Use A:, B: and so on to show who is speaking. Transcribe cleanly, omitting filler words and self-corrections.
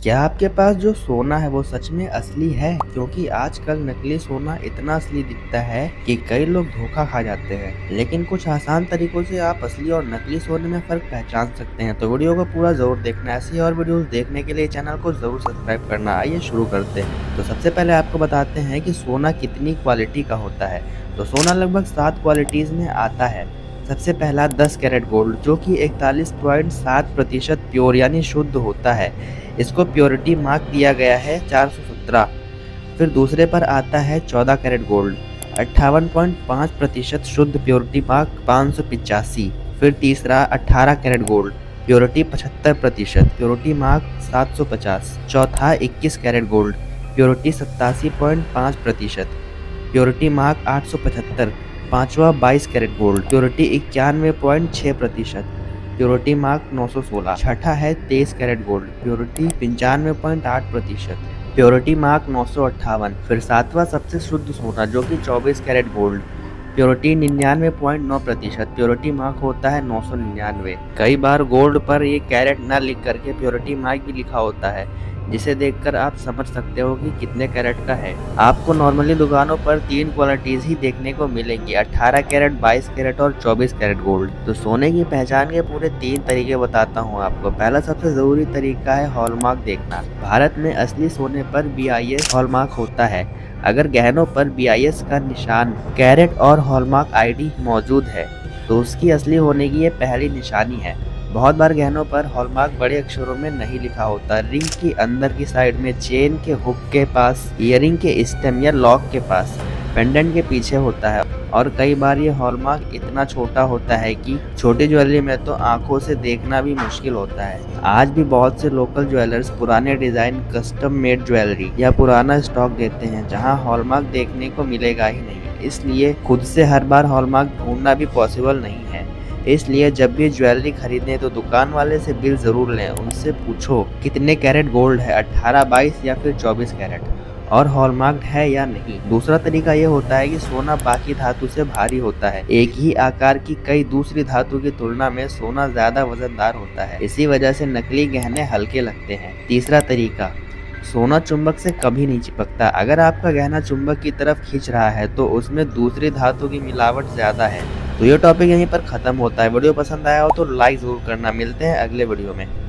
A: क्या आपके पास जो सोना है वो सच में असली है? क्योंकि आजकल नकली सोना इतना असली दिखता है कि कई लोग धोखा खा जाते हैं। लेकिन कुछ आसान तरीकों से आप असली और नकली सोने में फ़र्क पहचान सकते हैं। तो वीडियो को पूरा ज़रूर देखना। ऐसी और वीडियोस देखने के लिए चैनल को ज़रूर सब्सक्राइब करना। आइए शुरू करते हैं। तो सबसे पहले आपको बताते हैं कि सोना कितनी क्वालिटी का होता है। तो सोना लगभग 7 क्वालिटीज़ में आता है। सबसे पहला 10 कैरेट गोल्ड, जो कि 41.7% प्योर यानी शुद्ध होता है। इसको प्योरिटी मार्क दिया गया है 417। फिर दूसरे पर आता है 14 कैरेट गोल्ड, 58.5% शुद्ध, प्योरिटी मार्क 585। फिर तीसरा 18 carat gold, purity 75%, purity mark 750। चौथा 21 carat gold, purity 87.5%, purity mark 875। पांचवा 22 carat gold, purity 91.6%, purity mark 916। छठा है 23 carat gold, purity 95.8%, purity mark 958। फिर सातवां सबसे शुद्ध सोना, जो कि 24 carat gold, purity 99.9%, purity mark होता है 999। कई बार गोल्ड पर ये कैरेट न लिख करके प्योरिटी मार्क भी लिखा होता है, जिसे देखकर आप समझ सकते हो कि कितने कैरेट का है। आपको नॉर्मली दुकानों पर 3 क्वालिटीज ही देखने को मिलेंगी, 18 कैरेट, 22 कैरेट और 24 कैरेट गोल्ड। तो सोने की पहचान के पूरे 3 तरीके बताता हूँ आपको। पहला सबसे जरूरी तरीका है हॉलमार्क देखना। भारत में असली सोने पर BIS हॉलमार्क होता है। अगर गहनों पर BIS का निशान, कैरेट और हॉलमार्क ID मौजूद है तो उसकी असली होने की ये पहली निशानी है। बहुत बार गहनों पर हॉलमार्क बड़े अक्षरों में नहीं लिखा होता। रिंग की अंदर की साइड में, चेन के हुक के पास, ईयरिंग के स्टेम या लॉक के पास, पेंडेंट के पीछे होता है। और कई बार ये हॉलमार्क इतना छोटा होता है कि छोटी ज्वेलरी में तो आंखों से देखना भी मुश्किल होता है। आज भी बहुत से लोकल ज्वेलर्स पुराने डिजाइन, कस्टम मेड ज्वेलरी या पुराना स्टॉक देते हैं जहां हॉलमार्क देखने को मिलेगा ही नहीं। इसलिए खुद से हर बार हॉलमार्क ढूंढना भी पॉसिबल नहीं है। इसलिए जब भी ज्वेलरी खरीदें तो दुकान वाले से बिल जरूर लें। उनसे पूछो कितने कैरेट गोल्ड है, 18, 22 या फिर 24 कैरेट, और हॉलमार्क है या नहीं। दूसरा तरीका ये होता है कि सोना बाकी धातु से भारी होता है। एक ही आकार की कई दूसरी धातु की तुलना में सोना ज्यादा वजनदार होता है। इसी वजह से नकली गहने हल्के लगते हैं। तीसरा तरीका, सोना चुंबक से कभी नहीं चिपकता। अगर आपका गहना चुंबक की तरफ खींच रहा है तो उसमें दूसरी धातु की मिलावट ज्यादा है। तो ये टॉपिक यहीं पर खत्म होता है। वीडियो पसंद आया हो तो लाइक जरूर करना। मिलते हैं अगले वीडियो में।